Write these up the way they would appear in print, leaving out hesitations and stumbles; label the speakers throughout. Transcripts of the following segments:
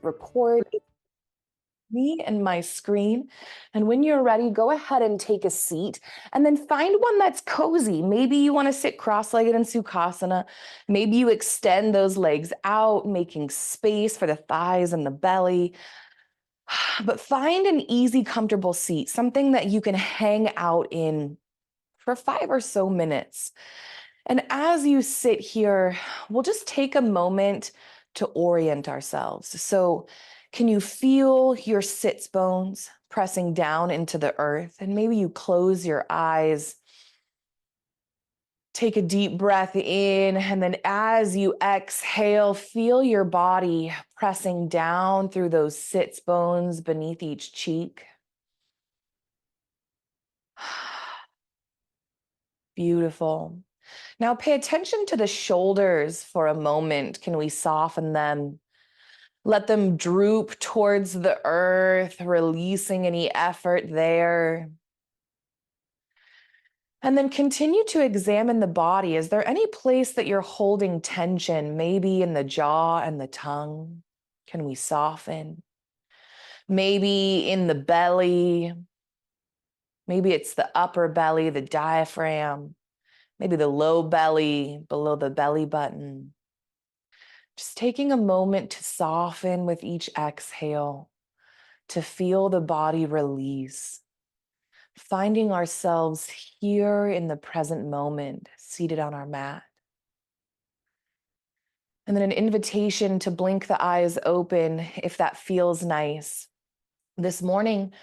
Speaker 1: record me and my screen. And when you're ready, go ahead and take a seat and then find one that's cozy. Maybe you want to sit cross-legged in Sukhasana. Maybe you extend those legs out, making space for the thighs and the belly. But find an easy, comfortable seat, something that you can hang out in for 5 or so minutes. And as you sit here, we'll just take a moment to orient ourselves. So can you feel your sits bones pressing down into the earth? And maybe you close your eyes, take a deep breath in, and then as you exhale, feel your body pressing down through those sits bones beneath each cheek. Beautiful. Now pay attention to the shoulders for a moment. Can we soften them? Let them droop towards the earth, releasing any effort there. And then continue to examine the body. Is there any place that you're holding tension? Maybe in the jaw and the tongue. Can we soften? Maybe in the belly. Maybe it's the upper belly, the diaphragm. Maybe the low belly, below the belly button. Just taking a moment to soften with each exhale, to feel the body release. Finding ourselves here in the present moment, seated on our mat. And then an invitation to blink the eyes open if that feels nice. This morning,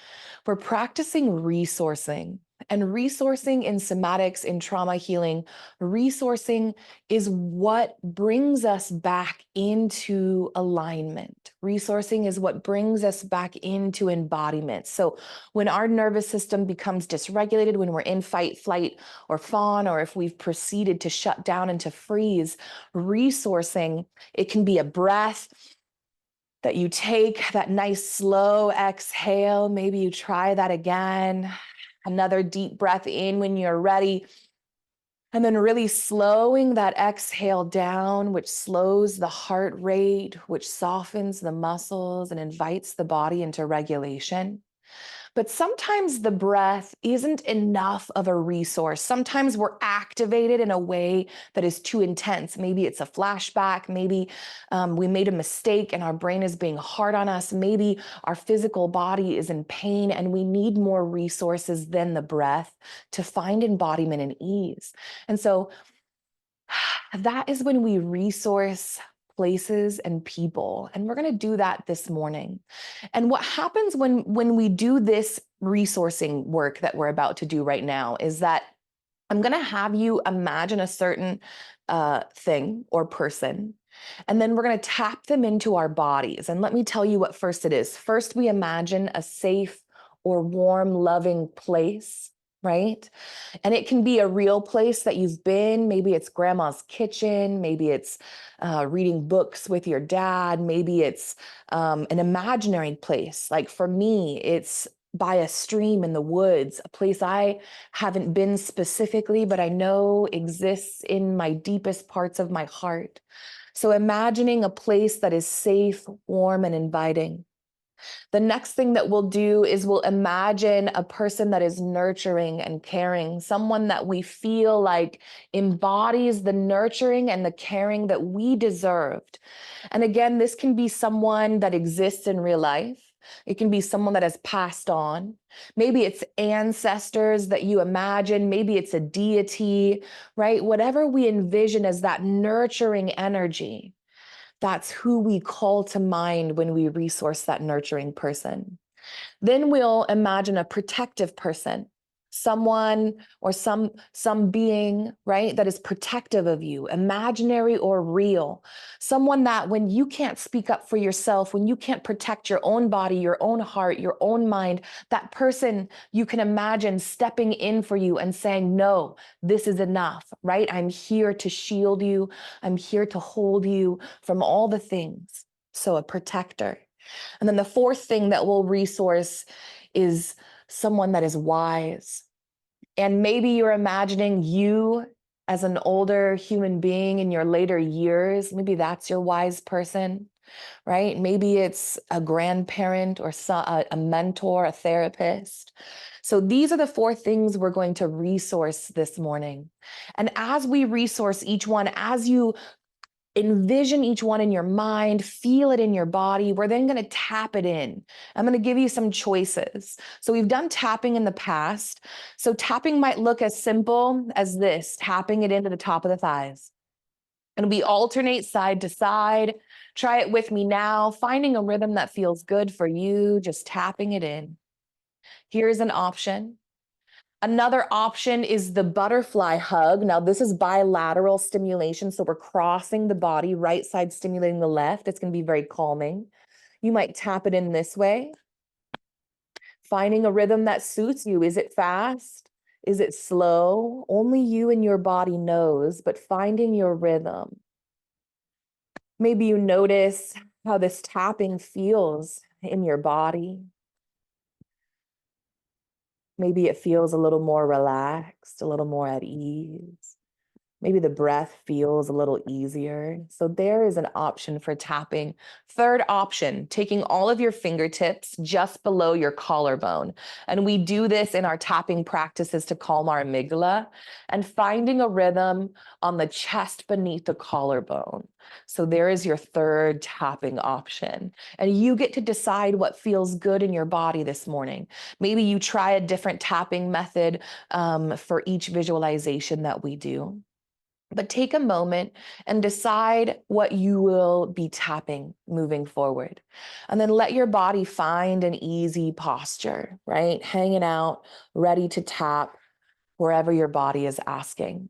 Speaker 1: we're practicing resourcing. And resourcing in somatics, in trauma healing, resourcing is what brings us back into alignment. Resourcing is what brings us back into embodiment. So when our nervous system becomes dysregulated, when we're in fight, flight, or fawn, or if we've proceeded to shut down and to freeze, resourcing, it can be a breath that you take, that nice slow exhale. Maybe you try that again. Another deep breath in when you're ready. And then really slowing that exhale down, which slows the heart rate, which softens the muscles and invites the body into regulation. But sometimes the breath isn't enough of a resource. Sometimes we're activated in a way that is too intense. Maybe it's a flashback. Maybe we made a mistake and our brain is being hard on us. Maybe our physical body is in pain and we need more resources than the breath to find embodiment and ease. And so that is when we resource places and people. And we're going to do that this morning. And what happens when we do this resourcing work that we're about to do right now is that I'm going to have you imagine a certain thing or person, and then we're going to tap them into our bodies. And let me tell you what first it is. First, we imagine a safe or warm, loving place, right? And it can be a real place that you've been. Maybe it's grandma's kitchen. Maybe it's reading books with your dad. Maybe it's an imaginary place. Like for me, it's by a stream in the woods, a place I haven't been specifically, but I know exists in my deepest parts of my heart. So imagining a place that is safe, warm, and inviting. The next thing that we'll do is we'll imagine a person that is nurturing and caring, someone that we feel like embodies the nurturing and the caring that we deserved. And again, this can be someone that exists in real life. It can be someone that has passed on. Maybe it's ancestors that you imagine. Maybe it's a deity, right? Whatever we envision as that nurturing energy. That's who we call to mind when we resource that nurturing person. Then we'll imagine a protective person, someone or some being, right, that is protective of you, imaginary or real. Someone that when you can't speak up for yourself, when you can't protect your own body, your own heart, your own mind, that person you can imagine stepping in for you and saying, no, this is enough, right? I'm here to shield you. I'm here to hold you from all the things. So a protector. And then the fourth thing that we'll resource is someone that is wise. And maybe you're imagining you as an older human being in your later years. Maybe that's your wise person. right? Maybe it's a grandparent or a mentor, a therapist. So these are the 4 things we're going to resource this morning. And as we resource each one, as you envision each one in your mind, feel it in your body, we're then going to tap it in. I'm going to give you some choices. So we've done tapping in the past. So tapping might look as simple as this, tapping it into the top of the thighs. And we alternate side to side. Try it with me now, finding a rhythm that feels good for you, just tapping it in. Here's an option. Another option is the butterfly hug. Now, this is bilateral stimulation. So we're crossing the body, right side stimulating the left. It's going to be very calming. You might tap it in this way. Finding a rhythm that suits you. Is it fast? Is it slow? Only you and your body knows, but finding your rhythm. Maybe you notice how this tapping feels in your body. Maybe it feels a little more relaxed, a little more at ease. Maybe the breath feels a little easier. So there is an option for tapping. Third option, taking all of your fingertips just below your collarbone. And we do this in our tapping practices to calm our amygdala and finding a rhythm on the chest beneath the collarbone. So there is your third tapping option. And you get to decide what feels good in your body this morning. Maybe you try a different tapping method for each visualization that we do. But take a moment and decide what you will be tapping moving forward. And then let your body find an easy posture, right? Hanging out, ready to tap wherever your body is asking.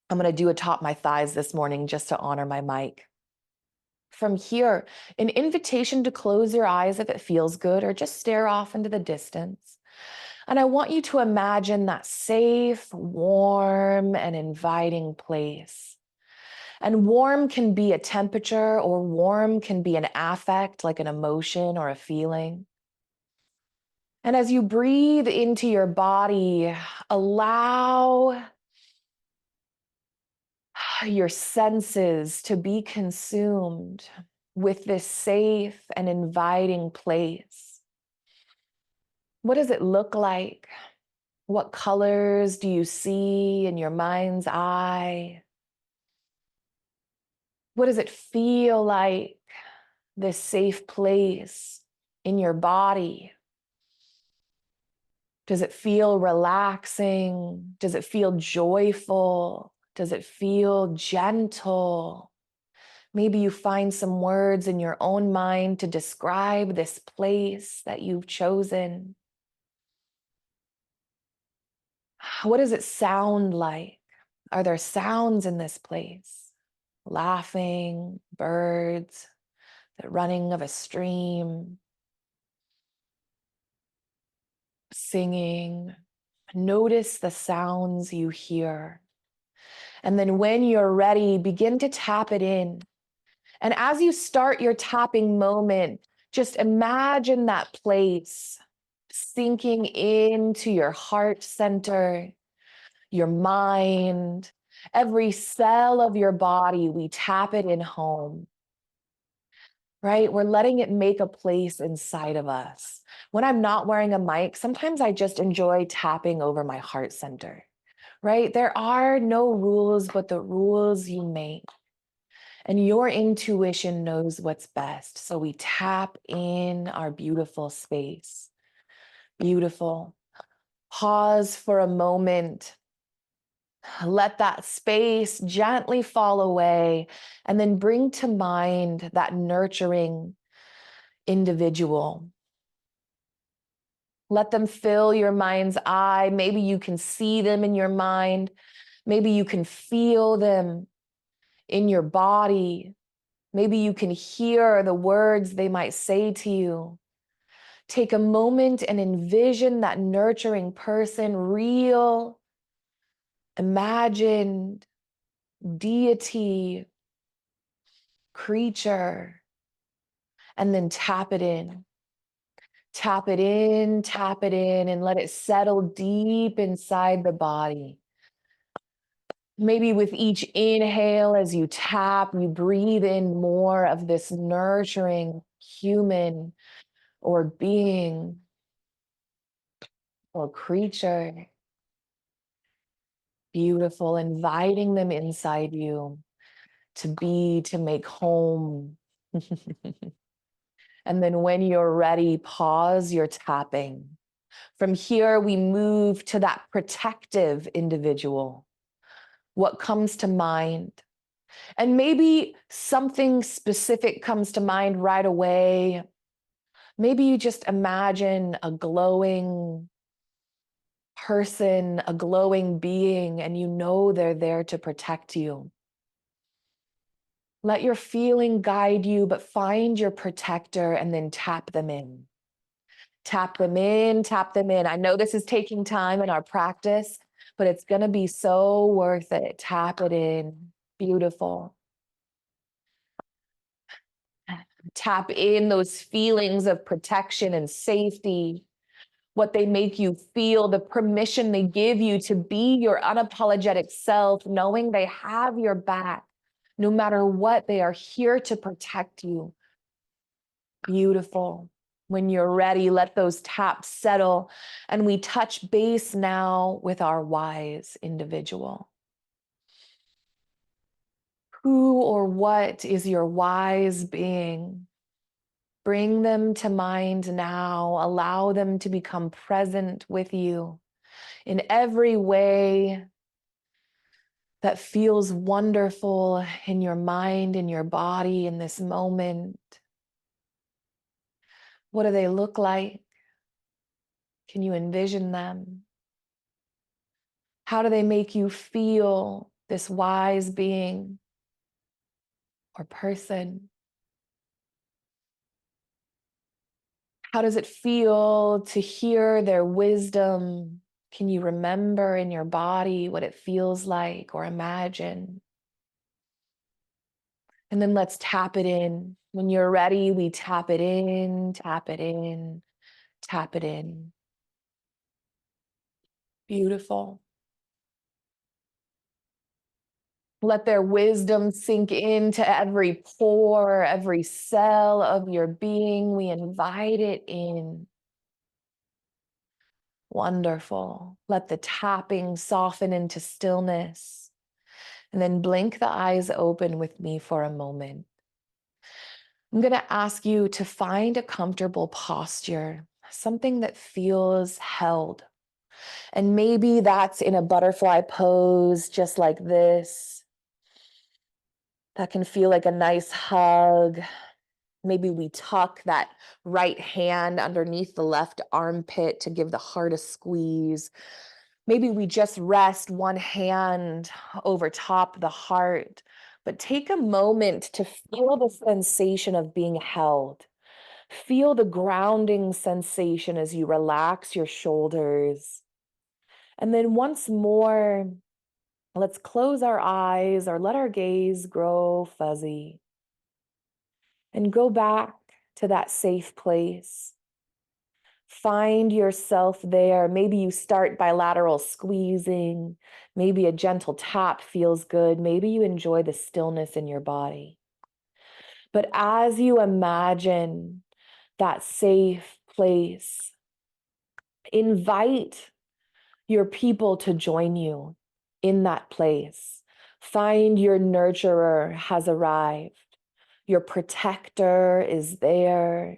Speaker 1: I'm going to do atop my thighs this morning just to honor my mic. From here, an invitation to close your eyes if it feels good, or just stare off into the distance. And I want you to imagine that safe, warm, and inviting place. And warm can be a temperature, or warm can be an affect, like an emotion or a feeling. And as you breathe into your body, allow your senses to be consumed with this safe and inviting place. What does it look like? What colors do you see in your mind's eye? What does it feel like, this safe place in your body? Does it feel relaxing? Does it feel joyful? Does it feel gentle? Maybe you find some words in your own mind to describe this place that you've chosen. What does it sound like? Are there sounds in this place? Laughing, birds, the running of a stream, singing. Notice the sounds you hear. And then when you're ready, begin to tap it in. And as you start your tapping moment, just imagine that place sinking into your heart center, your mind, every cell of your body. We tap it in home, right? We're letting it make a place inside of us. When I'm not wearing a mic, sometimes I just enjoy tapping over my heart center, right? There are no rules but the rules you make. And your intuition knows what's best. So we tap in our beautiful space. Beautiful. Pause for a moment. Let that space gently fall away, and then bring to mind that nurturing individual. Let them fill your mind's eye. Maybe you can see them in your mind. Maybe you can feel them in your body. Maybe you can hear the words they might say to you. Take a moment and envision that nurturing person, real, imagined, deity, creature, and then tap it in. Tap it in, and let it settle deep inside the body. Maybe with each inhale, as you tap, you breathe in more of this nurturing human or being or creature. Beautiful, inviting them inside you to be, to make home. And then when you're ready, pause your tapping. From here, we move to that protective individual. What comes to mind? And maybe something specific comes to mind right away. Maybe you just imagine a glowing person, a glowing being, and you know they're there to protect you. Let your feeling guide you, but find your protector and then tap them in. Tap them in, tap them in. I know this is taking time in our practice, but it's going to be so worth it. Tap it in. Beautiful. Tap in those feelings of protection and safety, what they make you feel, the permission they give you to be your unapologetic self, knowing they have your back. No matter what, they are here to protect you. Beautiful. When you're ready, let those taps settle, and we touch base now with our wise individual. Who or what is your wise being? Bring them to mind now. Allow them to become present with you in every way that feels wonderful in your mind, in your body, in this moment. What do they look like? Can you envision them? How do they make you feel, this wise being or person? How does it feel to hear their wisdom? Can you remember in your body what it feels like or imagine? And then let's tap it in. When you're ready, we tap it in, tap it in, tap it in. Beautiful. Let their wisdom sink into every pore, every cell of your being. We invite it in. Wonderful. Let the tapping soften into stillness. And then blink the eyes open with me for a moment. I'm going to ask you to find a comfortable posture, something that feels held. And maybe that's in a butterfly pose, just like this. That can feel like a nice hug. Maybe we tuck that right hand underneath the left armpit to give the heart a squeeze. Maybe we just rest one hand over top the heart, but take a moment to feel the sensation of being held. Feel the grounding sensation as you relax your shoulders. And then once more, let's close our eyes or let our gaze grow fuzzy and go back to that safe place. Find yourself there. Maybe you start bilateral squeezing. Maybe a gentle tap feels good. Maybe you enjoy the stillness in your body. But as you imagine that safe place, invite your people to join you in that place. Find your nurturer has arrived. Your protector is there.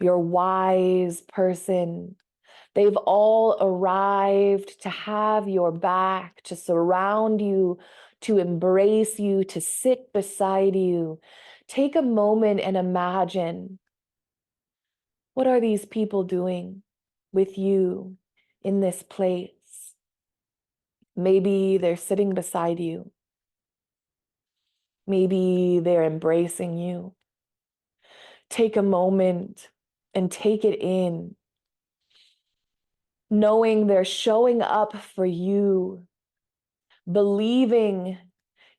Speaker 1: Your wise person. They've all arrived to have your back, to surround you, to embrace you, to sit beside you. Take a moment and imagine, what are these people doing with you in this place? Maybe they're sitting beside you. Maybe they're embracing you. Take a moment and take it in, knowing they're showing up for you, believing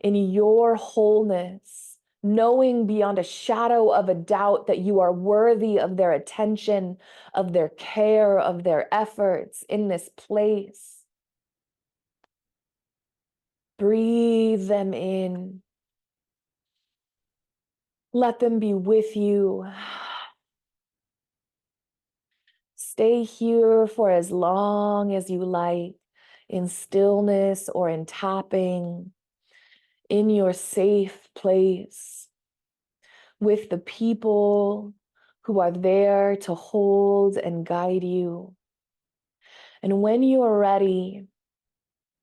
Speaker 1: in your wholeness, knowing beyond a shadow of a doubt that you are worthy of their attention, of their care, of their efforts in this place. Breathe breathe them in. Let them be with you. Stay here for as long as you like, in stillness or in tapping, in your safe place, with the people who are there to hold and guide you. And when you are ready,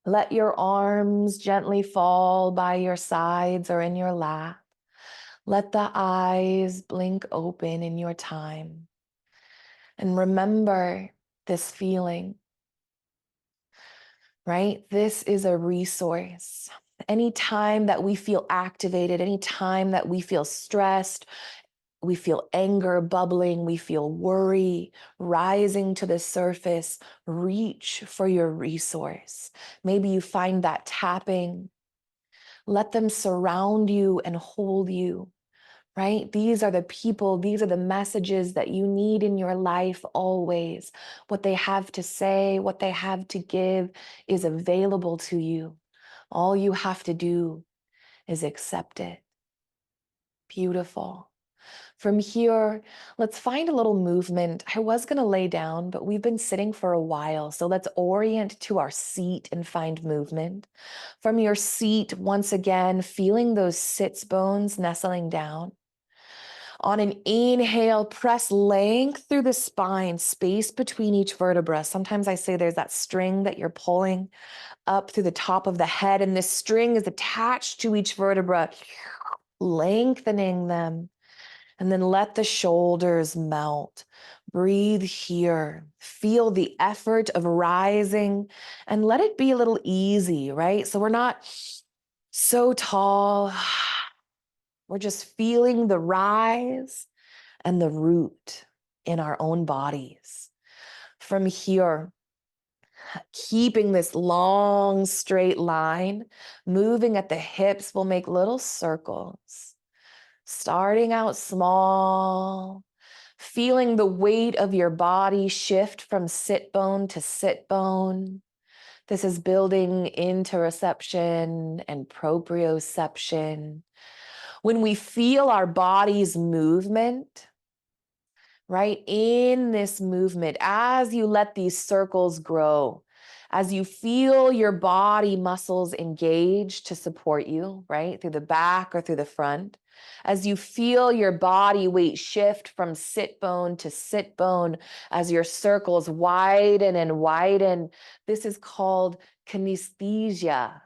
Speaker 1: let your arms gently fall by your sides or in your lap. Let the eyes blink open in your time. And remember this feeling, right? This is a resource. Anytime that we feel activated, anytime that we feel stressed, we feel anger bubbling, we feel worry rising to the surface, reach for your resource. Maybe you find that tapping. Let them surround you and hold you, right? These are the people, these are the messages that you need in your life always. What they have to say, what they have to give is available to you. All you have to do is accept it. Beautiful. From here, let's find a little movement. I was going to lay down, but we've been sitting for a while. So let's orient to our seat and find movement. From your seat, once again, feeling those sits bones nestling down. On an inhale, press length through the spine, space between each vertebra. Sometimes I say there's that string that you're pulling up through the top of the head, and this string is attached to each vertebra, lengthening them. And then let the shoulders melt. Breathe here. Feel the effort of rising and let it be a little easy, right? So we're not so tall. We're just feeling the rise and the root in our own bodies. From here, keeping this long straight line, moving at the hips, we'll make little circles. Starting out small, feeling the weight of your body shift from sit bone to sit bone. This is building interoception and proprioception. When we feel our body's movement, right, in this movement, as you let these circles grow, as you feel your body muscles engage to support you, right, through the back or through the front, as you feel your body weight shift from sit bone to sit bone, as your circles widen and widen, this is called kinesthesia.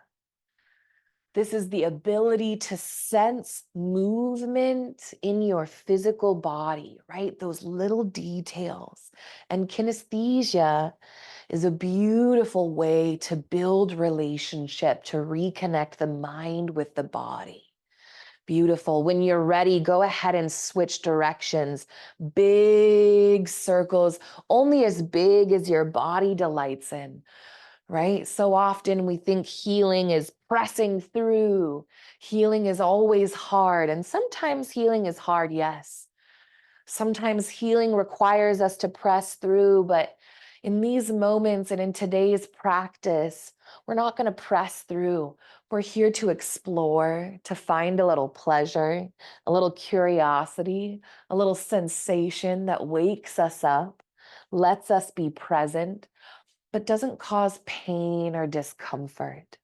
Speaker 1: This is the ability to sense movement in your physical body, right? Those little details. And kinesthesia is a beautiful way to build relationship, to reconnect the mind with the body. Beautiful. When you're ready, go ahead and switch directions. Big circles, only as big as your body delights in, right? So often we think healing is pressing through. Healing is always hard. And sometimes healing is hard, yes. Sometimes healing requires us to press through, but in these moments and in today's practice, we're not going to press through. We're here to explore, to find a little pleasure, a little curiosity, a little sensation that wakes us up, lets us be present, but doesn't cause pain or discomfort.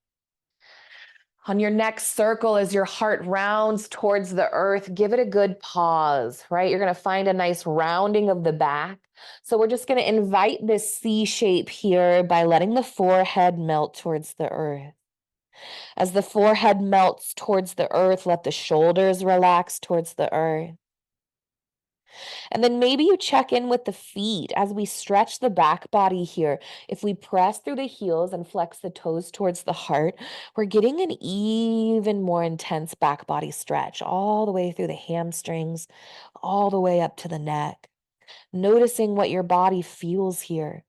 Speaker 1: On your next circle, as your heart rounds towards the earth, give it a good pause, right? You're going to find a nice rounding of the back. So we're just going to invite this C shape here by letting the forehead melt towards the earth. As the forehead melts towards the earth, let the shoulders relax towards the earth. And then maybe you check in with the feet as we stretch the back body here. If we press through the heels and flex the toes towards the heart, we're getting an even more intense back body stretch all the way through the hamstrings, all the way up to the neck. Noticing what your body feels here.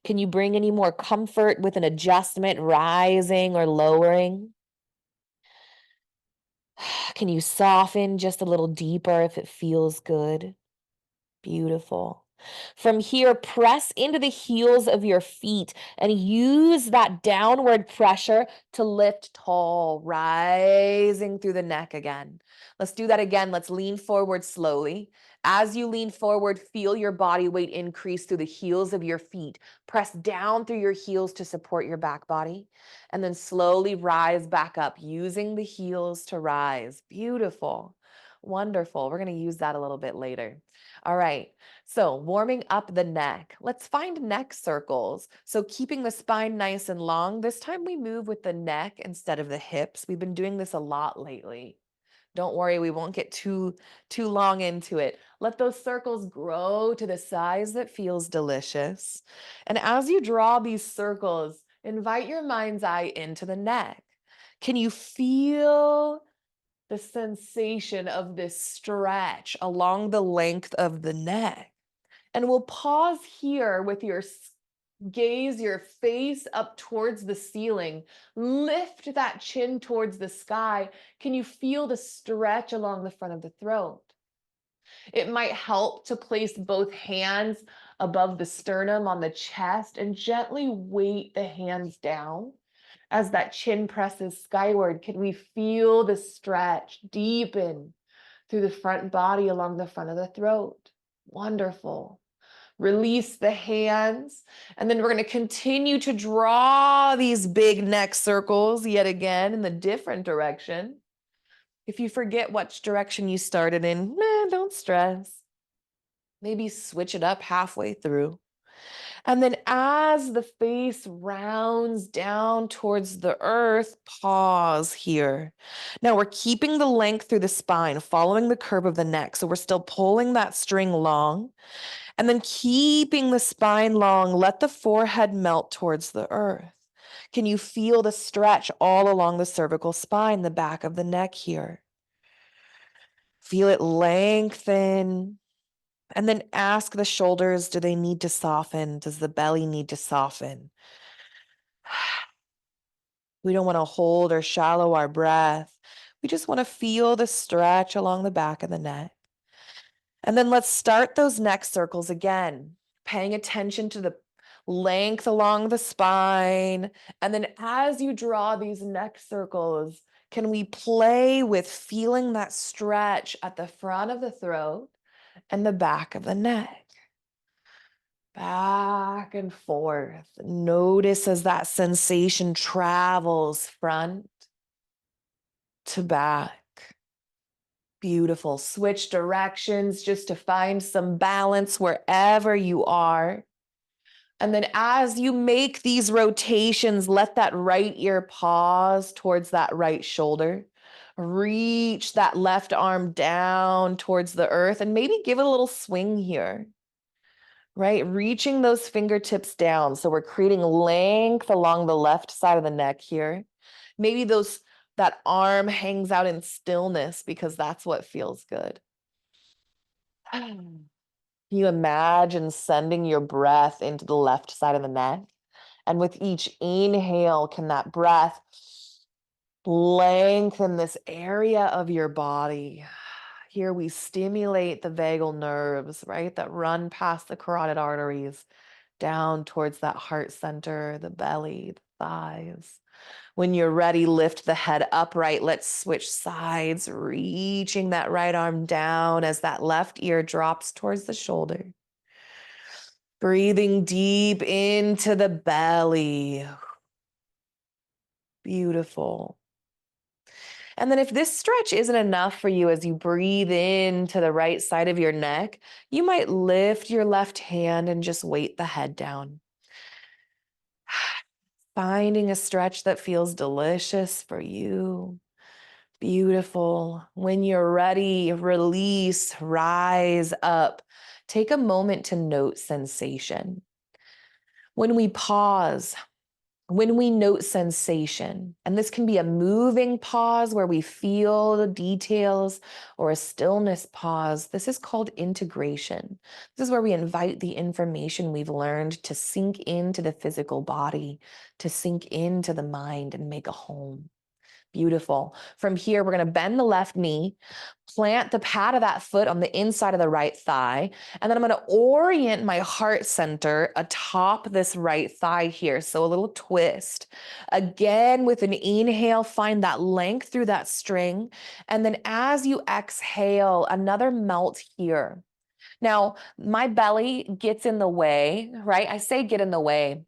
Speaker 1: Can you bring any more comfort with an adjustment, rising or lowering? Can you soften just a little deeper if it feels good? Beautiful. From here, press into the heels of your feet and use that downward pressure to lift tall, rising through the neck again. Let's do that again. Let's lean forward slowly. As you lean forward, feel your body weight increase through the heels of your feet. Press down through your heels to support your back body, and then slowly rise back up using the heels to rise. Beautiful. Wonderful. We're going to use that a little bit later. All right. So warming up the neck. Let's find neck circles. So keeping the spine nice and long. This time we move with the neck instead of the hips. We've been doing this a lot lately. Don't worry, we won't get too long into it. Let those circles grow to the size that feels delicious. And as you draw these circles, invite your mind's eye into the neck. Can you feel the sensation of this stretch along the length of the neck? And we'll pause here with your gaze, your face up towards the ceiling. Lift that chin towards the sky. Can you feel the stretch along the front of the throat? It might help to place both hands above the sternum on the chest and gently weight the hands down. As that chin presses skyward, can we feel the stretch deepen through the front body along the front of the throat? Wonderful. Release the hands. And then we're going to continue to draw these big neck circles yet again in the different direction. If you forget which direction you started in, don't stress. Maybe switch it up halfway through. And then as the face rounds down towards the earth, pause here. Now we're keeping the length through the spine, following the curve of the neck. So we're still pulling that string long. And then keeping the spine long, let the forehead melt towards the earth. Can you feel the stretch all along the cervical spine, the back of the neck here? Feel it lengthen. And then ask the shoulders, do they need to soften? Does the belly need to soften? We don't want to hold or shallow our breath. We just want to feel the stretch along the back of the neck. And then let's start those neck circles again, paying attention to the length along the spine. And then as you draw these neck circles, can we play with feeling that stretch at the front of the throat and the back of the neck? Back and forth. Notice as that sensation travels front to back. Beautiful. Switch directions just to find some balance wherever you are. And then as you make these rotations, let that right ear pause towards that right shoulder. Reach that left arm down towards the earth and maybe give it a little swing here, right? Reaching those fingertips down. So we're creating length along the left side of the neck here. Maybe that arm hangs out in stillness because that's what feels good. You imagine sending your breath into the left side of the neck. And with each inhale, can that breath lengthen this area of your body? Here we stimulate the vagal nerves, right, that run past the carotid arteries down towards that heart center, the belly, the thighs. When you're ready, lift the head upright. Let's switch sides, reaching that right arm down as that left ear drops towards the shoulder. Breathing deep into the belly. Beautiful. And then if this stretch isn't enough for you as you breathe into the right side of your neck, you might lift your left hand and just weight the head down. Finding a stretch that feels delicious for you. Beautiful. When you're ready, release, rise up. Take a moment to note sensation. When we pause, when we note sensation, and this can be a moving pause where we feel the details or a stillness pause, this is called integration. This is where we invite the information we've learned to sink into the physical body, to sink into the mind and make a home. Beautiful. From here, we're going to bend the left knee, plant the pad of that foot on the inside of the right thigh, and then I'm going to orient my heart center atop this right thigh here. So a little twist. Again, with an inhale, find that length through that string. And then as you exhale, another melt here. Now, my belly gets in the way, right? I say get in the way.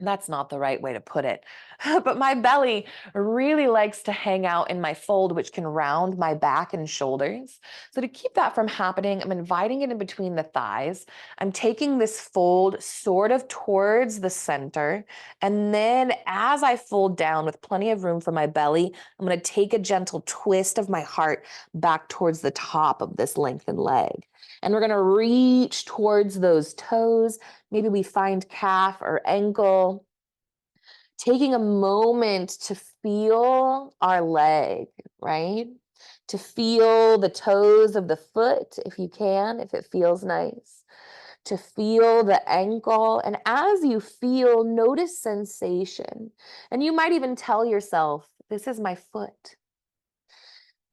Speaker 1: That's not the right way to put it. But my belly really likes to hang out in my fold, which can round my back and shoulders. So to keep that from happening, I'm inviting it in between the thighs. I'm taking this fold sort of towards the center. And then as I fold down with plenty of room for my belly, I'm going to take a gentle twist of my heart back towards the top of this lengthened leg. And we're going to reach towards those toes. Maybe we find calf or ankle. Taking a moment to feel our leg, right? To feel the toes of the foot, if you can, if it feels nice. To feel the ankle. And as you feel, notice sensation. And you might even tell yourself, this is my foot.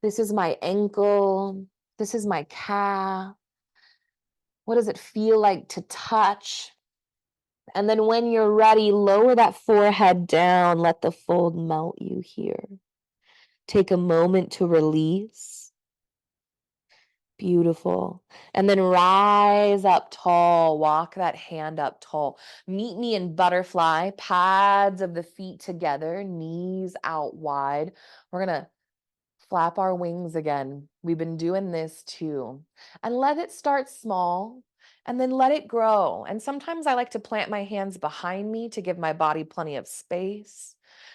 Speaker 1: This is my ankle. This is my calf. What does it feel like to touch? And then when you're ready, lower that forehead down. Let the fold melt you here. Take a moment to release. Beautiful. And then rise up tall. Walk that hand up tall. Meet me in butterfly. Pads of the feet together. Knees out wide. We're going to flap our wings again. We've been doing this too. And let it start small and then let it grow. And sometimes I like to plant my hands behind me to give my body plenty of space.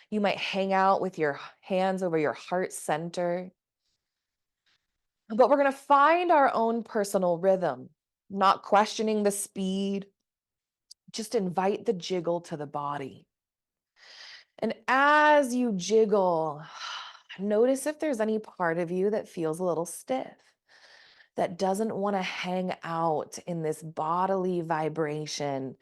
Speaker 1: You might hang out with your hands over your heart center. But we're going to find our own personal rhythm, not questioning the speed. Just invite the jiggle to the body. And as you jiggle, notice if there's any part of you that feels a little stiff, that doesn't want to hang out in this bodily vibration.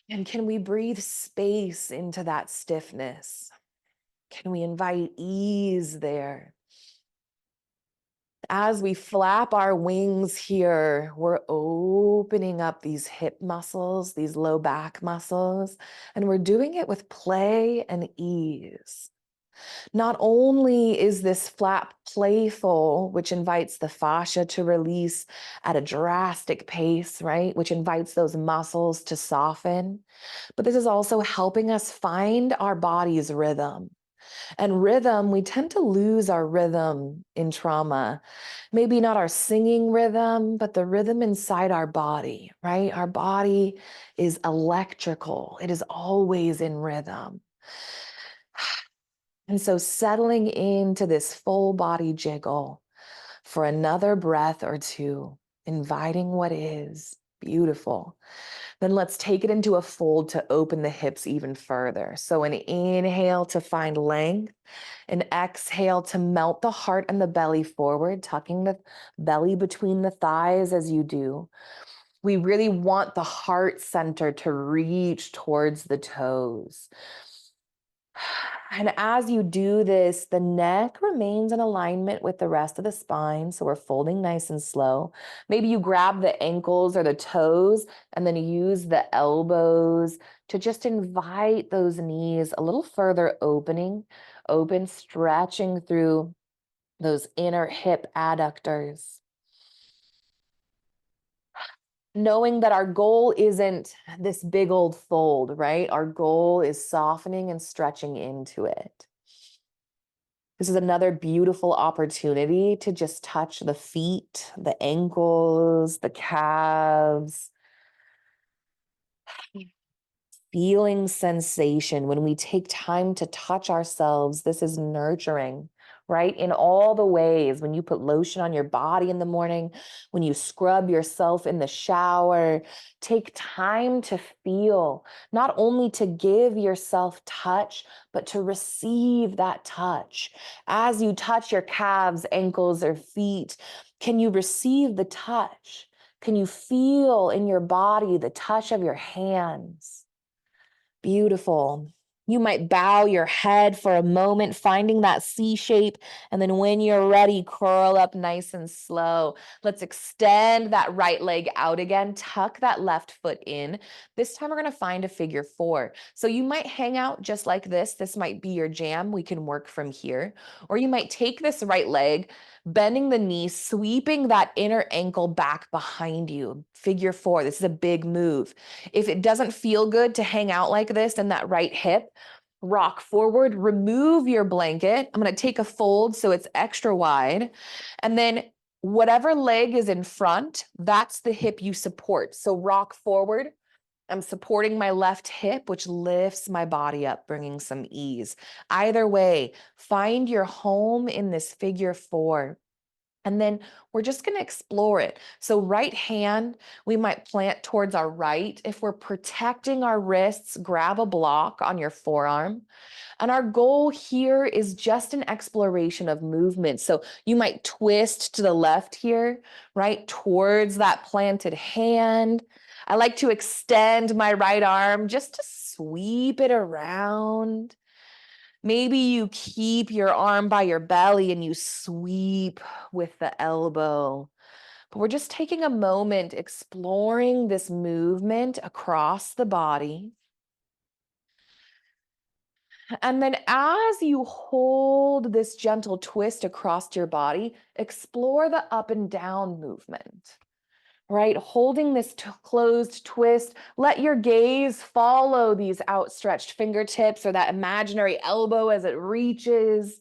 Speaker 1: And can we breathe space into that stiffness? Can we invite ease there? As we flap our wings here, we're opening up these hip muscles, these low back muscles, and we're doing it with play and ease. Not only is this flap playful, which invites the fascia to release at a drastic pace, right? Which invites those muscles to soften, but this is also helping us find our body's rhythm. And rhythm, we tend to lose our rhythm in trauma. Maybe not our singing rhythm, but the rhythm inside our body, right? Our body is electrical. It is always in rhythm. And so settling into this full body jiggle for another breath or two, inviting what is beautiful. Then let's take it into a fold to open the hips even further. So an inhale to find length, an exhale to melt the heart and the belly forward, tucking the belly between the thighs as you do. We really want the heart center to reach towards the toes. And as you do this, the neck remains in alignment with the rest of the spine. So we're folding nice and slow. Maybe you grab the ankles or the toes and then use the elbows to just invite those knees a little further open, stretching through those inner hip adductors. Knowing that our goal isn't this big old fold, right? Our goal is softening and stretching into it. This is another beautiful opportunity to just touch the feet, the ankles, the calves. Feeling sensation. When we take time to touch ourselves, this is nurturing, right? In all the ways, when you put lotion on your body in the morning, when you scrub yourself in the shower, take time to feel, not only to give yourself touch, but to receive that touch. As you touch your calves, ankles, or feet, can you receive the touch? Can you feel in your body the touch of your hands? Beautiful. You might bow your head for a moment, finding that C shape. And then when you're ready, curl up nice and slow. Let's extend that right leg out again. Tuck that left foot in. This time we're going to find a figure four. So you might hang out just like this. This might be your jam. We can work from here. Or you might take this right leg, bending the knee, sweeping that inner ankle back behind you. Figure four. This is a big move. If it doesn't feel good to hang out like this in that right hip, rock forward, remove your blanket. I'm going to take a fold so it's extra wide. And then whatever leg is in front, that's the hip you support. So rock forward. I'm supporting my left hip, which lifts my body up, bringing some ease. Either way, find your home in this figure four. And then we're just going to explore it. So right hand, we might plant towards our right. If we're protecting our wrists, grab a block on your forearm. And our goal here is just an exploration of movement. So you might twist to the left here, right, towards that planted hand. I like to extend my right arm just to sweep it around. Maybe you keep your arm by your belly and you sweep with the elbow. But we're just taking a moment exploring this movement across the body. And then as you hold this gentle twist across your body, explore the up and down movement, right? Holding this closed twist, let your gaze follow these outstretched fingertips or that imaginary elbow as it reaches.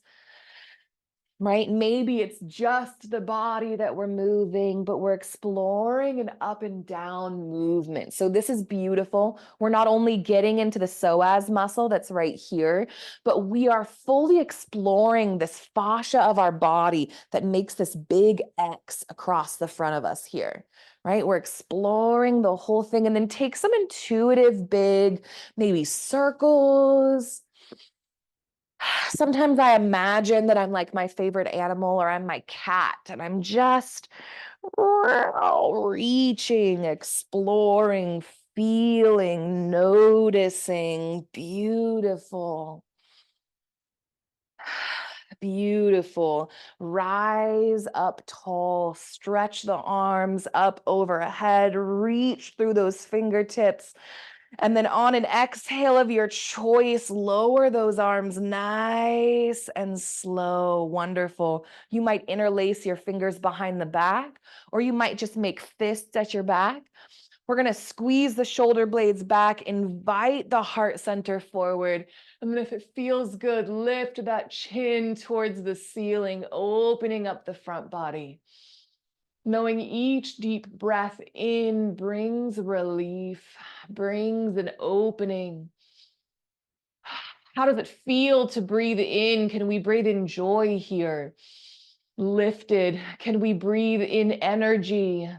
Speaker 1: Right? Maybe it's just the body that we're moving, but we're exploring an up and down movement. So this is beautiful. We're not only getting into the psoas muscle that's right here, but we are fully exploring this fascia of our body that makes this big X across the front of us here, right? We're exploring the whole thing, and then take some intuitive big, maybe circles. Sometimes I imagine that I'm like my favorite animal or I'm my cat and I'm just reaching, exploring, feeling, noticing. Beautiful. Beautiful. Rise up tall, stretch the arms up overhead, reach through those fingertips. And then on an exhale of your choice, lower those arms nice and slow. Wonderful. You might interlace your fingers behind the back, or you might just make fists at your back. We're going to squeeze the shoulder blades back, invite the heart center forward. And then if it feels good, lift that chin towards the ceiling, opening up the front body. Knowing each deep breath in brings relief, brings an opening. How does it feel to breathe in? Can we breathe in joy here? Lifted. Can we breathe in energy?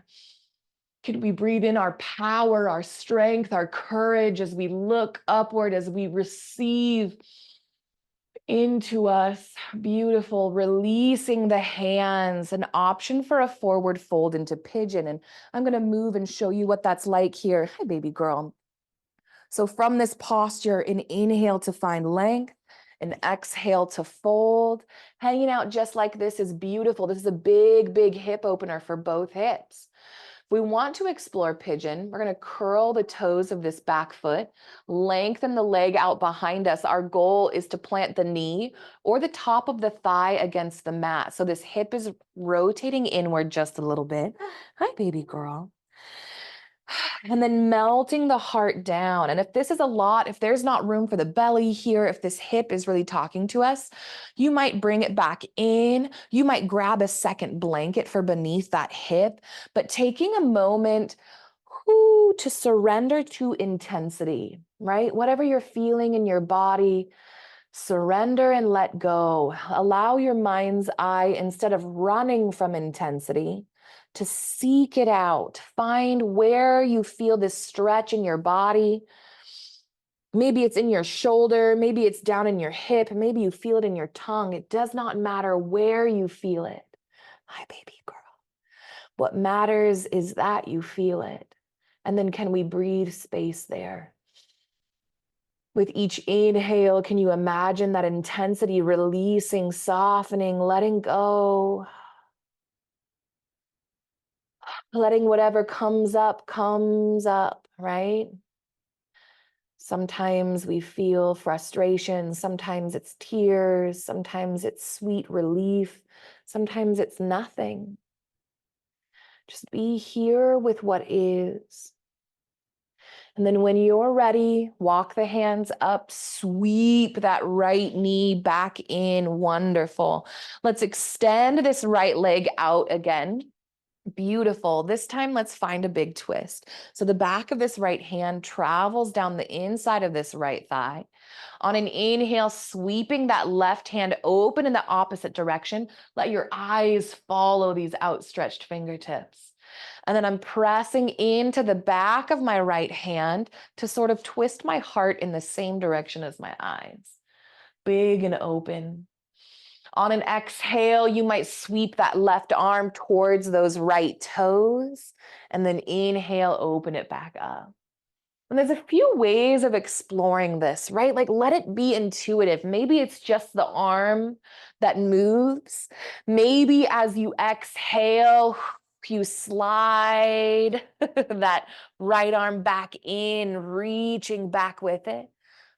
Speaker 1: Can we breathe in our power, our strength, our courage as we look upward, as we receive into us? Beautiful. Releasing the hands, an option for a forward fold into pigeon. And I'm going to move and show you what that's like here. Hi, baby girl. So from this posture, an inhale to find length, an exhale to fold. Hanging out just like this is beautiful. This is a big, big hip opener for both hips. If we want to explore pigeon, we're going to curl the toes of this back foot, lengthen the leg out behind us. Our goal is to plant the knee or the top of the thigh against the mat. So this hip is rotating inward just a little bit. Hi, baby girl. And then melting the heart down. And if this is a lot, if there's not room for the belly here, if this hip is really talking to us, you might bring it back in. You might grab a second blanket for beneath that hip, but taking a moment to surrender to intensity, right? Whatever you're feeling in your body, surrender and let go. Allow your mind's eye, instead of running from intensity, to seek it out. Find where you feel this stretch in your body. Maybe it's in your shoulder, maybe it's down in your hip, maybe you feel it in your tongue. It does not matter where you feel it. Hi, baby girl. What matters is that you feel it. And then can we breathe space there? With each inhale, can you imagine that intensity releasing, softening, letting go? Letting whatever comes up, right? Sometimes we feel frustration, sometimes it's tears, sometimes it's sweet relief, sometimes it's nothing. Just be here with what is. And then when you're ready, walk the hands up, sweep that right knee back in. Wonderful. Let's extend this right leg out again. Beautiful. This time, let's find a big twist. So the back of this right hand travels down the inside of this right thigh. On an inhale, sweeping that left hand open in the opposite direction. Let your eyes follow these outstretched fingertips. And then I'm pressing into the back of my right hand to sort of twist my heart in the same direction as my eyes. Big and open. On an exhale, you might sweep that left arm towards those right toes, and then inhale, open it back up. And there's a few ways of exploring this, right? Like let it be intuitive. Maybe it's just the arm that moves. Maybe as you exhale, you slide that right arm back in, reaching back with it,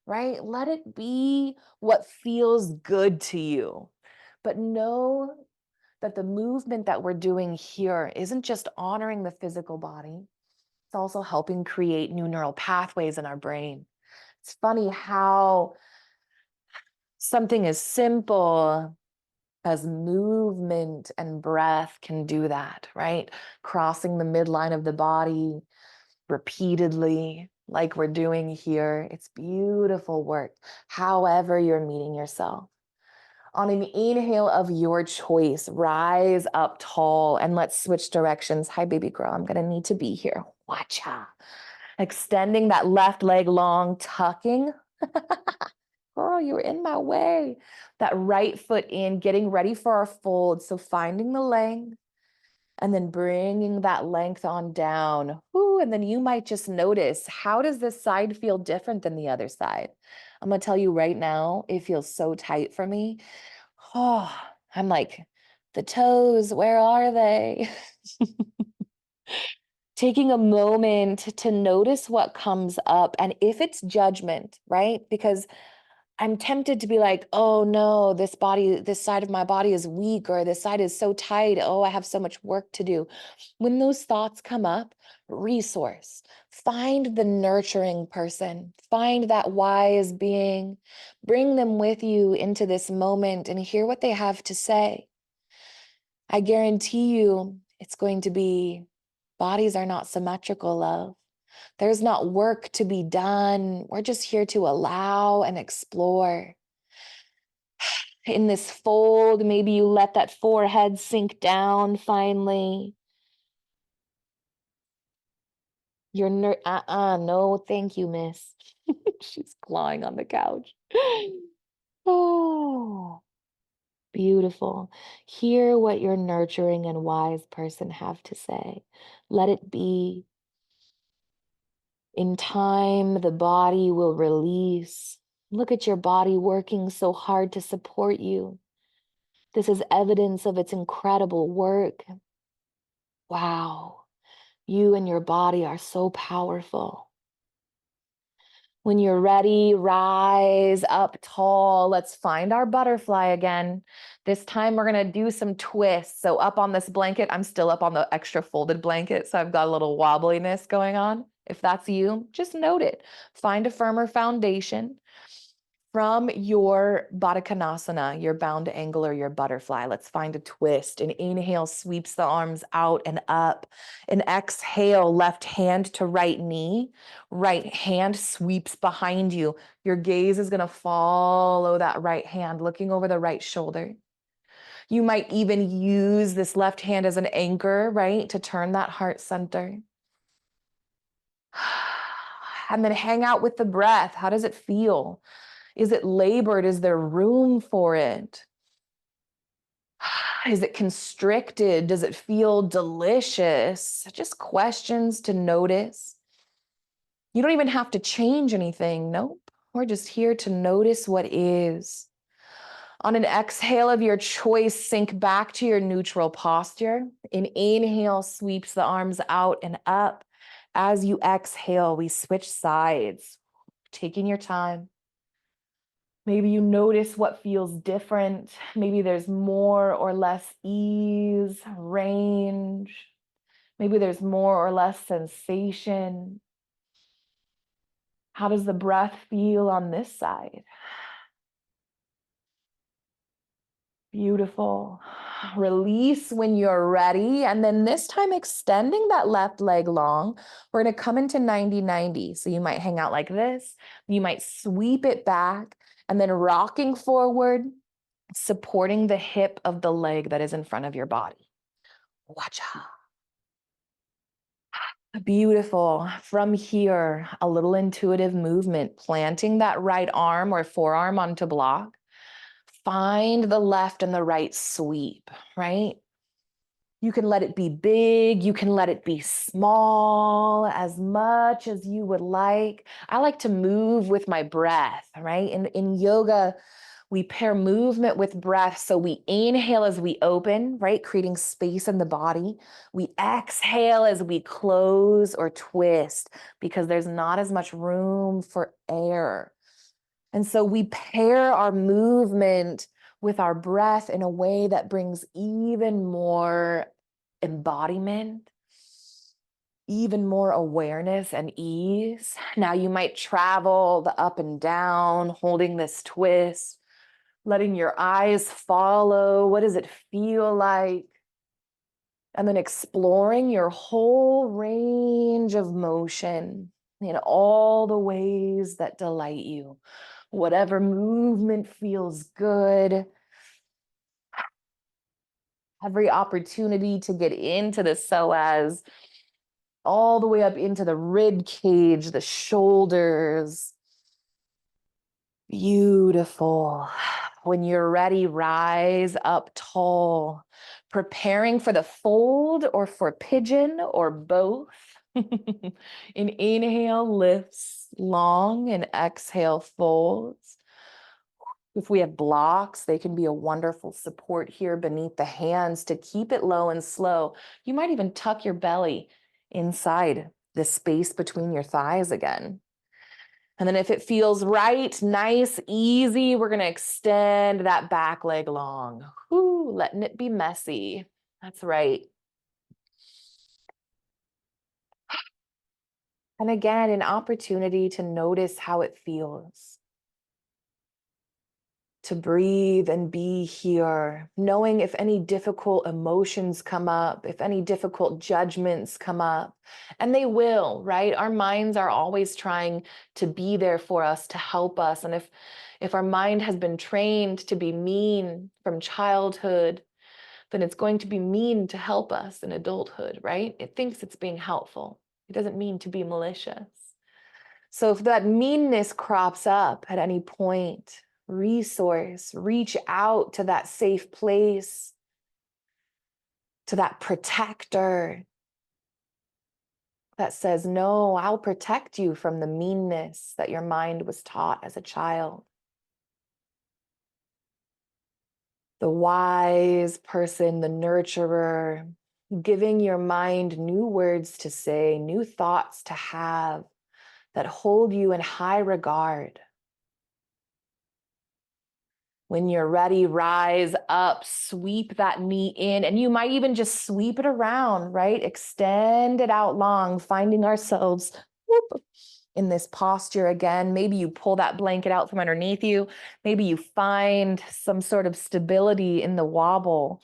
Speaker 1: right? Let it be what feels good to you. But know that the movement that we're doing here isn't just honoring the physical body. It's also helping create new neural pathways in our brain. It's funny how something as simple as movement and breath can do that, right? Crossing the midline of the body repeatedly, like we're doing here. It's beautiful work, however you're meeting yourself. On an inhale of your choice, rise up tall and let's switch directions. Hi, baby girl, I'm gonna need to be here. Watcha. Extending that left leg long, tucking. Girl, you're in my way. That right foot in, getting ready for our fold. So finding the length and then bringing that length on down. Ooh, and then you might just notice, how does this side feel different than the other side? I'm gonna tell you right now, it feels so tight for me. Oh, I'm like, the toes, where are they? Taking a moment to notice what comes up. And if it's judgment, right? Because I'm tempted to be like, oh no, this side of my body is weak, or this side is so tight. Oh, I have so much work to do. When those thoughts come up, resource, find the nurturing person, find that wise being, bring them with you into this moment and hear what they have to say. I guarantee you it's going to be, bodies are not symmetrical, love. There's not work to be done. We're just here to allow and explore. In this fold, maybe you let that forehead sink down finally. You're no, thank you, miss. She's clawing on the couch. Oh, beautiful. Hear what your nurturing and wise person have to say. Let it be. In time, the body will release. Look at your body working so hard to support you. This is evidence of its incredible work. Wow, you and your body are so powerful. When you're ready, rise up tall. Let's find our butterfly again. This time we're gonna do some twists. So up on this blanket, I'm still up on the extra folded blanket, so I've got a little wobbliness going on. If that's you, just note it. Find a firmer foundation. From your Baddha Konasana, your bound angle or your butterfly, let's find a twist. An inhale sweeps the arms out and up. An exhale, left hand to right knee. Right hand sweeps behind you. Your gaze is going to follow that right hand, looking over the right shoulder. You might even use this left hand as an anchor, right, to turn that heart center. And then hang out with the breath. How does it feel? Is it labored? Is there room for it? Is it constricted? Does it feel delicious? Just questions to notice. You don't even have to change anything. Nope. We're just here to notice what is. On an exhale of your choice, sink back to your neutral posture. An inhale sweeps the arms out and up. As you exhale, we switch sides, taking your time. Maybe you notice what feels different. Maybe there's more or less ease, range. Maybe there's more or less sensation. How does the breath feel on this side? Beautiful. Release when you're ready. And then this time, extending that left leg long. We're going to come into 90-90. So you might hang out like this. You might sweep it back and then rocking forward, supporting the hip of the leg that is in front of your body. Watcha. Beautiful. From here, a little intuitive movement, planting that right arm or forearm onto block. Find the left and the right sweep, right? You can let it be big. You can let it be small, as much as you would like. I like to move with my breath, right? In yoga, we pair movement with breath. So we inhale as we open, right? Creating space in the body. We exhale as we close or twist because there's not as much room for air. And so we pair our movement with our breath in a way that brings even more embodiment, even more awareness and ease. Now you might travel the up and down, holding this twist, letting your eyes follow. What does it feel like? And then exploring your whole range of motion in all the ways that delight you. Whatever movement feels good. Every opportunity to get into the psoas, all the way up into the rib cage, the shoulders. Beautiful. When you're ready, rise up tall, preparing for the fold or for pigeon or both. An inhale lifts long and exhale folds. If we have blocks, they can be a wonderful support here beneath the hands to keep it low and slow. You might even tuck your belly inside the space between your thighs again. And then if it feels right, nice, easy, we're going to extend that back leg long. Whoo, letting it be messy. That's right. And again, an opportunity to notice how it feels. To breathe and be here, knowing if any difficult emotions come up, if any difficult judgments come up, and they will, right? Our minds are always trying to be there for us, to help us. And if our mind has been trained to be mean from childhood, then it's going to be mean to help us in adulthood, right? It thinks it's being helpful. It doesn't mean to be malicious. So if that meanness crops up at any point, reach out to that safe place, to that protector that says, no, I'll protect you from the meanness that your mind was taught as a child. The wise person, the nurturer, giving your mind new words to say, new thoughts to have that hold you in high regard. When you're ready, rise up, sweep that knee in, and you might even just sweep it around, right? Extend it out long, finding ourselves in this posture again. Maybe you pull that blanket out from underneath you. Maybe you find some sort of stability in the wobble.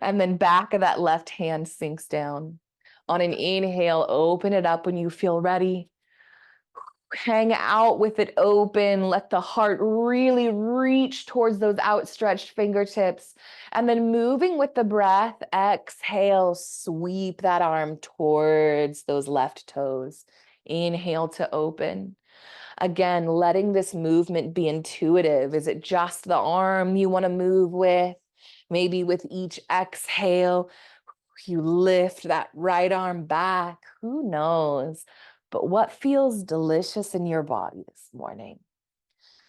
Speaker 1: And then back of that left hand sinks down. On an inhale, open it up when you feel ready. Hang out with it open. Let the heart really reach towards those outstretched fingertips. And then moving with the breath, exhale, sweep that arm towards those left toes. Inhale to open. Again, letting this movement be intuitive. Is it just the arm you want to move with? Maybe with each exhale, you lift that right arm back. Who knows? but what feels delicious in your body this morning?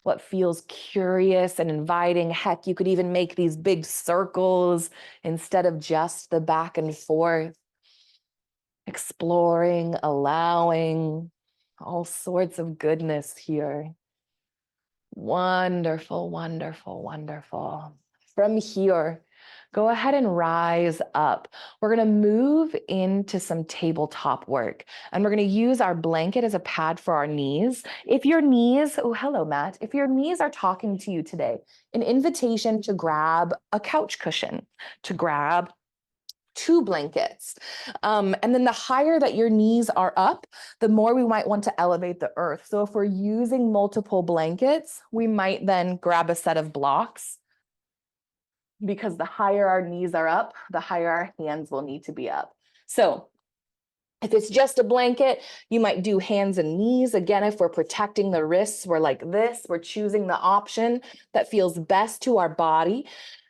Speaker 1: What feels curious and inviting? Heck, you could even make these big circles instead of just the back and forth. Exploring, allowing all sorts of goodness here. Wonderful, wonderful, wonderful. From here, go ahead and rise up. We're going to move into some tabletop work, and we're going to use our blanket as a pad for our knees. If your knees, oh, hello, Matt. If your knees are talking to you today, an invitation to grab a couch cushion, to grab 2 blankets. And then the higher that your knees are up, the more we might want to elevate the earth. So if we're using multiple blankets, we might then grab a set of blocks, because the higher our knees are up, the higher our hands will need to be up. So if it's just a blanket, you might do hands and knees. Again, if we're protecting the wrists, we're like this. We're choosing the option that feels best to our body.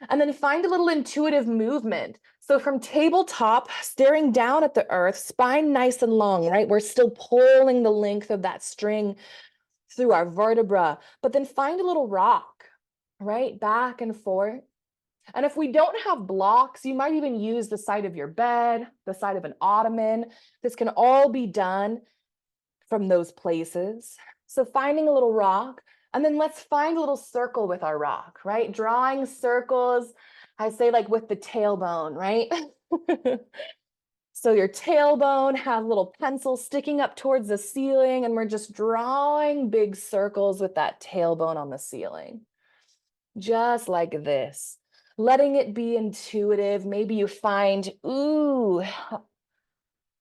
Speaker 1: And then find a little intuitive movement. So from tabletop, staring down at the earth, spine nice and long, right? We're still pulling the length of that string through our vertebra, but then find a little rock, right? Back and forth. And if we don't have blocks, you might even use the side of your bed, the side of an ottoman. This can all be done from those places. So finding a little rock, and then let's find a little circle with our rock, right? Drawing circles, I say like with the tailbone, right? So your tailbone has a little pencil sticking up towards the ceiling, and we're just drawing big circles with that tailbone on the ceiling. Just like this. Letting it be intuitive. Maybe you find, ooh,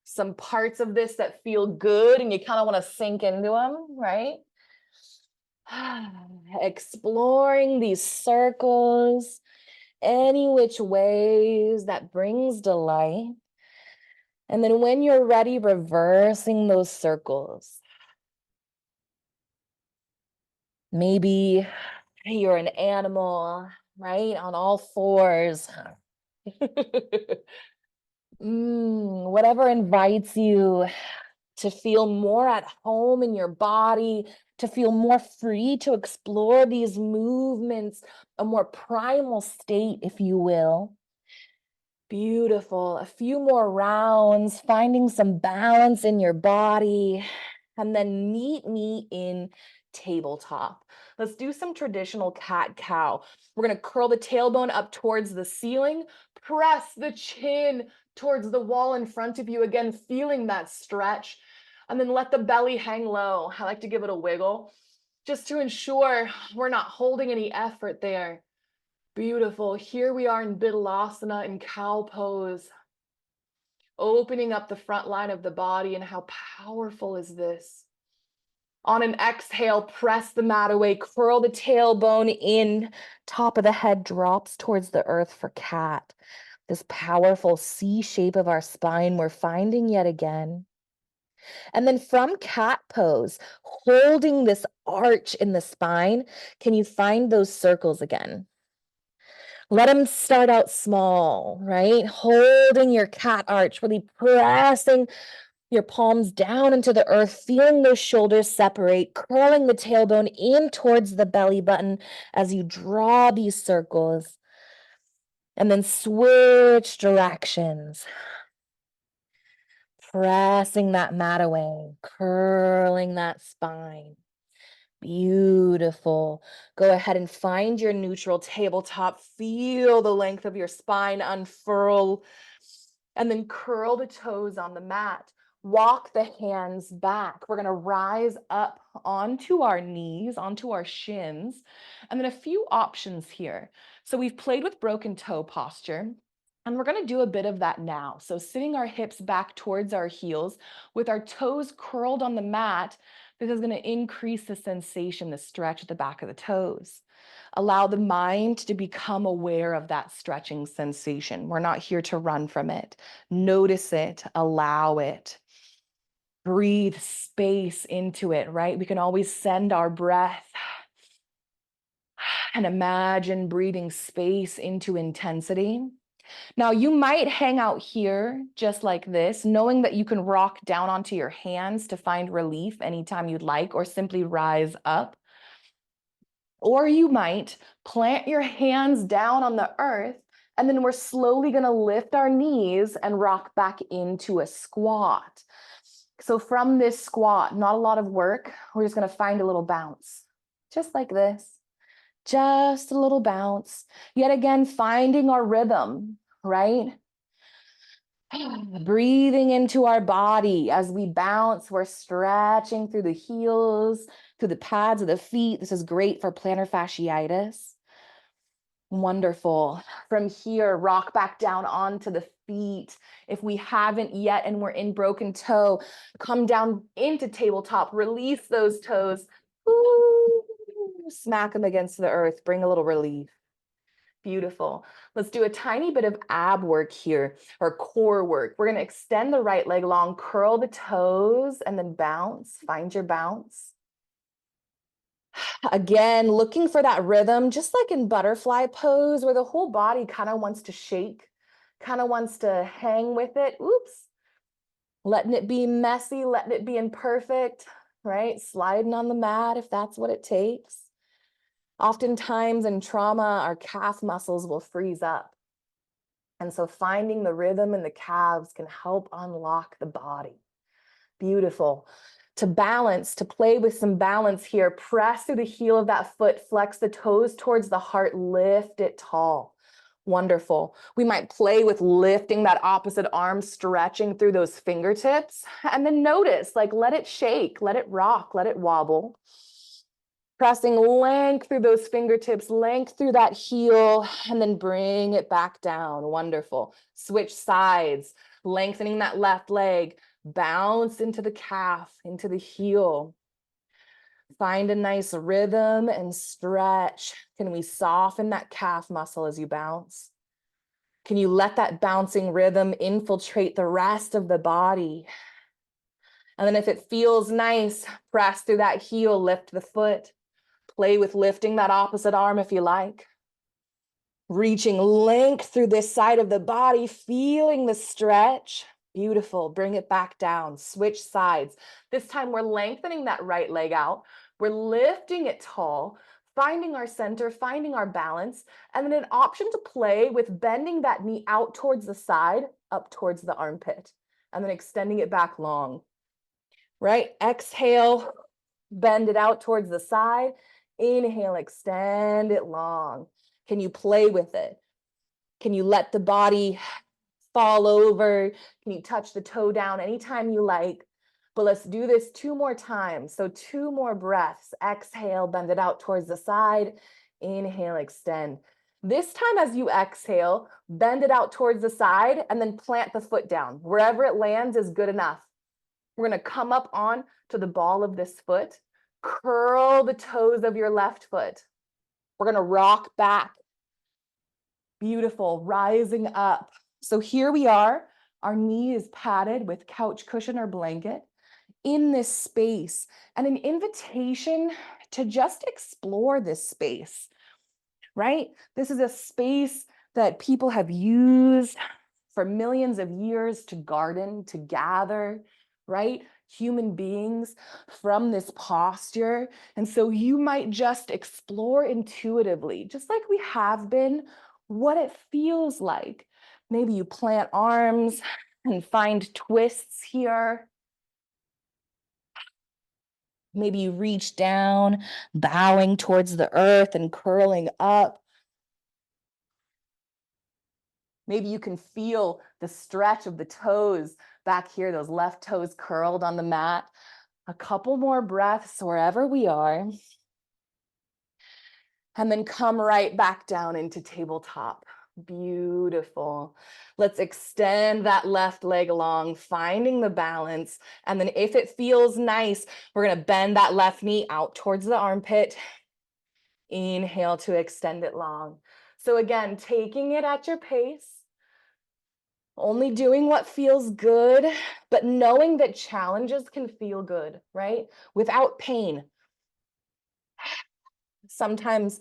Speaker 1: some parts of this that feel good and you kind of want to sink into them, right? Exploring these circles, any which ways that brings delight. And then when you're ready, reversing those circles. Maybe you're an animal, right? On all fours. Whatever invites you to feel more at home in your body, to feel more free to explore these movements, a more primal state, if you will. Beautiful. A few more rounds, finding some balance in your body, and then meet me in tabletop. Let's do some traditional cat-cow. We're going to curl the tailbone up towards the ceiling, press the chin towards the wall in front of you, again, feeling that stretch, and then let the belly hang low. I like to give it a wiggle just to ensure we're not holding any effort there. Beautiful. Here we are in Bidalasana, in cow pose, opening up the front line of the body. And how powerful is this? On an exhale, press the mat away, curl the tailbone in, top of the head drops towards the earth for cat. This powerful C shape of our spine we're finding yet again. And then from cat pose, holding this arch in the spine, can you find those circles again? Let them start out small, right? Holding your cat arch, really pressing your palms down into the earth, feeling those shoulders separate, curling the tailbone in towards the belly button as you draw these circles. And then switch directions. Pressing that mat away, curling that spine. Beautiful. Go ahead and find your neutral tabletop. Feel the length of your spine unfurl, and then curl the toes on the mat. Walk the hands back. We're going to rise up onto our knees, onto our shins, and then a few options here. So we've played with broken toe posture, and we're going to do a bit of that now. So sitting our hips back towards our heels with our toes curled on the mat. This is going to increase the sensation, the stretch at the back of the toes. Allow the mind to become aware of that stretching sensation. We're not here to run from it. Notice it, allow it. Breathe space into it, right? We can always send our breath and imagine breathing space into intensity. Now, you might hang out here just like this, knowing that you can rock down onto your hands to find relief anytime you'd like, or simply rise up. Or you might plant your hands down on the earth, and then we're slowly going to lift our knees and rock back into a squat. So from this squat, not a lot of work, we're just going to find a little bounce, just like this. Just a little bounce. Yet again, finding our rhythm, right? Breathing into our body as we bounce. We're stretching through the heels, through the pads of the feet. This is great for plantar fasciitis. Wonderful. From here, rock back down onto the feet. If we haven't yet and we're in broken toe, come down into tabletop, release those toes. Ooh, smack them against the earth, bring a little relief. Beautiful. Let's do a tiny bit of ab work here, or core work. We're going to extend the right leg long, curl the toes, and then bounce. Find your bounce. Again, looking for that rhythm, just like in butterfly pose, where the whole body kind of wants to shake, kind of wants to hang with it. Oops. Letting it be messy, letting it be imperfect, right? Sliding on the mat if that's what it takes. Oftentimes in trauma, our calf muscles will freeze up. And so finding the rhythm in the calves can help unlock the body. Beautiful. To balance, to play with some balance here, press through the heel of that foot, flex the toes towards the heart, lift it tall. Wonderful. We might play with lifting that opposite arm, stretching through those fingertips, and then notice, like, let it shake, let it rock, let it wobble. Pressing length through those fingertips, length through that heel, and then bring it back down. Wonderful. Switch sides, lengthening that left leg, bounce into the calf, into the heel. Find a nice rhythm and stretch. Can we soften that calf muscle as you bounce? Can you let that bouncing rhythm infiltrate the rest of the body? And then if it feels nice, press through that heel, lift the foot. Play with lifting that opposite arm if you like. Reaching length through this side of the body, feeling the stretch. Beautiful. Bring it back down. Switch sides. This time we're lengthening that right leg out. We're lifting it tall, finding our center, finding our balance, and then an option to play with bending that knee out towards the side, up towards the armpit, and then extending it back long. Right? Exhale, bend it out towards the side. Inhale, extend it long. Can you play with it? Can you let the body fall over? Can you touch the toe down anytime you like? But let's do this 2 more times. So 2 more breaths. Exhale, bend it out towards the side. Inhale, extend. This time as you exhale, bend it out towards the side and then plant the foot down. Wherever it lands is good enough. We're going to come up on to the ball of this foot. Curl the toes of your left foot. We're going to rock back. Beautiful. Rising up. So here we are. Our knee is padded with couch cushion or blanket in this space, and an invitation to just explore this space, right? This is a space that people have used for millions of years to garden, to gather, right? Human beings from this posture. And so you might just explore intuitively, just like we have been, what it feels like. Maybe you plant arms and find twists here. Maybe you reach down, bowing towards the earth and curling up. Maybe you can feel the stretch of the toes back here, those left toes curled on the mat. A couple more breaths wherever we are. And then come right back down into tabletop. Beautiful. Let's extend that left leg long, finding the balance. And then if it feels nice, we're going to bend that left knee out towards the armpit. Inhale to extend it long. So again, taking it at your pace. Only doing what feels good, but knowing that challenges can feel good, right? Without pain. Sometimes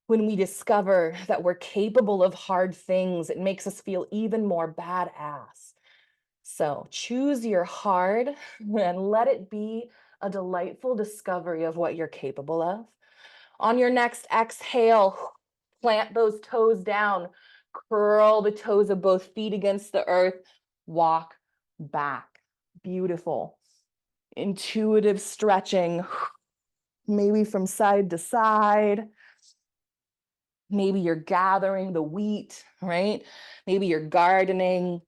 Speaker 1: When we discover that we're capable of hard things, it makes us feel even more badass. So choose your hard and let it be a delightful discovery of what you're capable of. On your next exhale, plant those toes down, curl the toes of both feet against the earth, walk back. Beautiful. Intuitive stretching, maybe from side to side. Maybe you're gathering the wheat, right? Maybe you're gardening,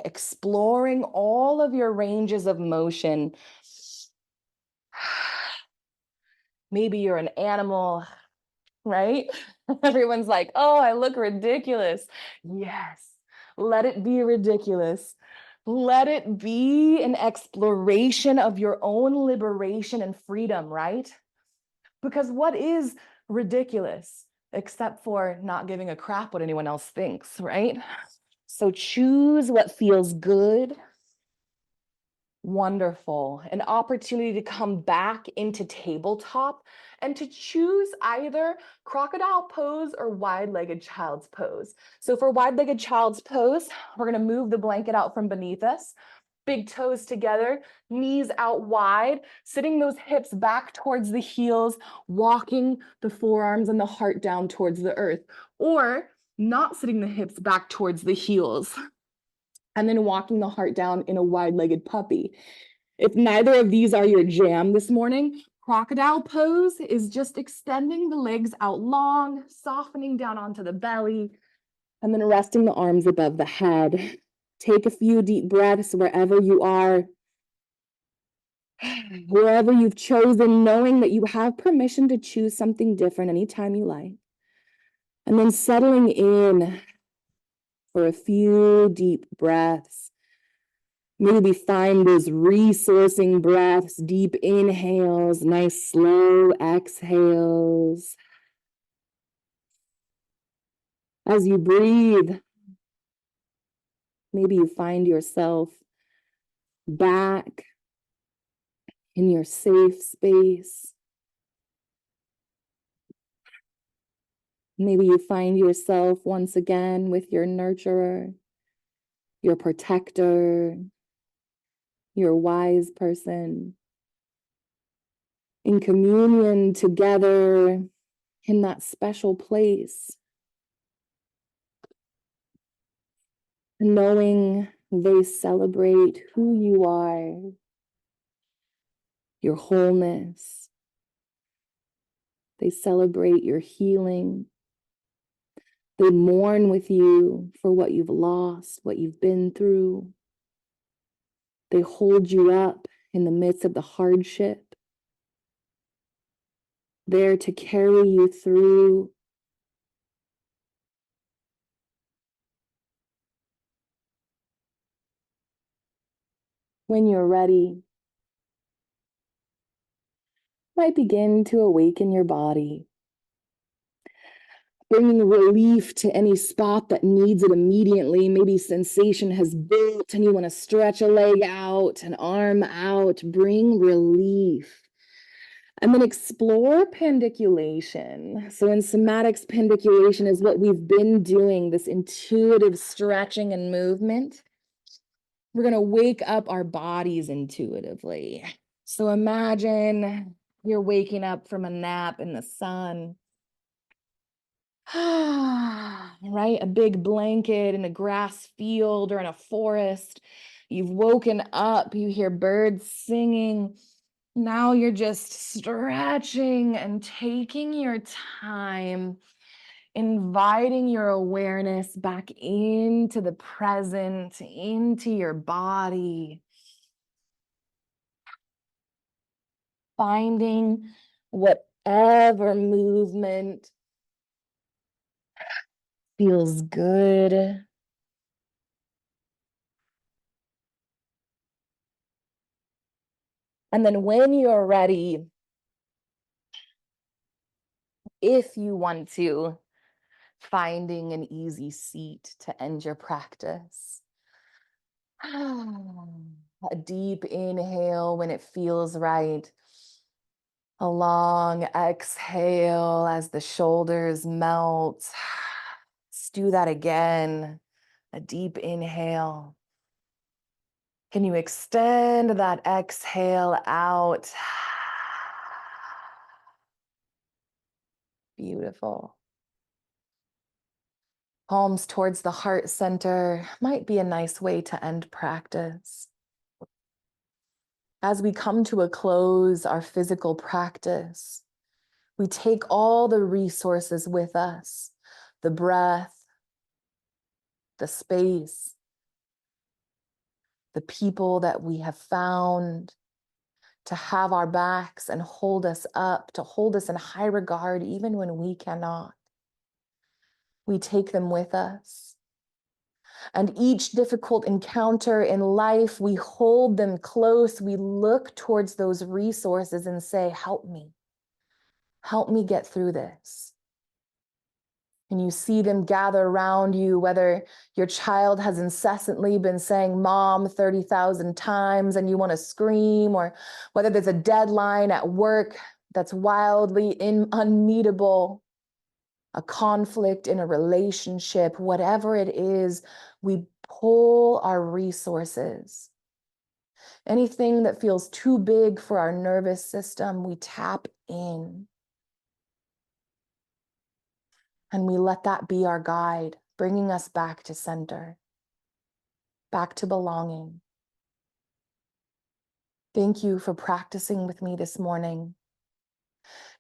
Speaker 1: exploring all of your ranges of motion. Maybe you're an animal, right? Everyone's like, oh, I look ridiculous. Yes, let it be ridiculous. Let it be an exploration of your own liberation and freedom, right? Because what is ridiculous except for not giving a crap what anyone else thinks, right? So choose what feels good. Wonderful. An opportunity to come back into tabletop and to choose either crocodile pose or wide-legged child's pose. So for wide-legged child's pose, we're going to move the blanket out from beneath us. Big toes together, knees out wide, sitting those hips back towards the heels, walking the forearms and the heart down towards the earth, or not sitting the hips back towards the heels, and then walking the heart down in a wide-legged puppy. If neither of these are your jam this morning, crocodile pose is just extending the legs out long, softening down onto the belly, and then resting the arms above the head. Take a few deep breaths wherever you are, wherever you've chosen, knowing that you have permission to choose something different anytime you like. And then settling in for a few deep breaths. Maybe find those resourcing breaths, deep inhales, nice slow exhales. As you breathe, maybe you find yourself back in your safe space. Maybe you find yourself once again with your nurturer, your protector, your wise person, in communion together in that special place, knowing they celebrate who you are, your wholeness. They celebrate your healing. They mourn with you for what you've lost, what you've been through. They hold you up in the midst of the hardship, there to carry you through. When you're ready, might begin to awaken your body, bringing relief to any spot that needs it immediately. Maybe sensation has built and you want to stretch a leg out, an arm out, bring relief. And then explore pandiculation. So in somatics, pandiculation is what we've been doing, this intuitive stretching and movement. We're going to wake up our bodies intuitively. So imagine you're waking up from a nap in the sun. Right? A big blanket in a grass field or in a forest. You've woken up, you hear birds singing. Now you're just stretching and taking your time, inviting your awareness back into the present, into your body. Finding whatever movement feels good. And then when you're ready, if you want to, finding an easy seat to end your practice. A deep inhale when it feels right. A long exhale as the shoulders melt. Let's do that again. A deep inhale. Can you extend that exhale out? Beautiful. Palms towards the heart center might be a nice way to end practice. As we come to a close, our physical practice, we take all the resources with us, the breath, the space, the people that we have found to have our backs and hold us up, to hold us in high regard, even when we cannot. We take them with us. And each difficult encounter in life, we hold them close. We look towards those resources and say, help me. Help me get through this. And you see them gather around you, whether your child has incessantly been saying mom 30,000 times and you want to scream, or whether there's a deadline at work that's wildly unmeetable, a conflict in a relationship, whatever it is, we pull our resources. Anything that feels too big for our nervous system, we tap in. And we let that be our guide, bringing us back to center, back to belonging. Thank you for practicing with me this morning.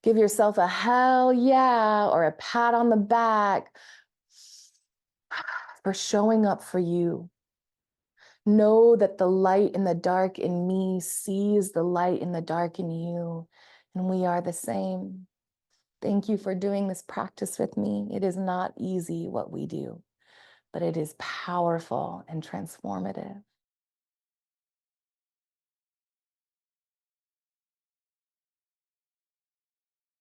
Speaker 1: Give yourself a hell yeah or a pat on the back for showing up for you. Know that the light in the dark in me sees the light in the dark in you, and we are the same. Thank you for doing this practice with me. It is not easy what we do, but it is powerful and transformative.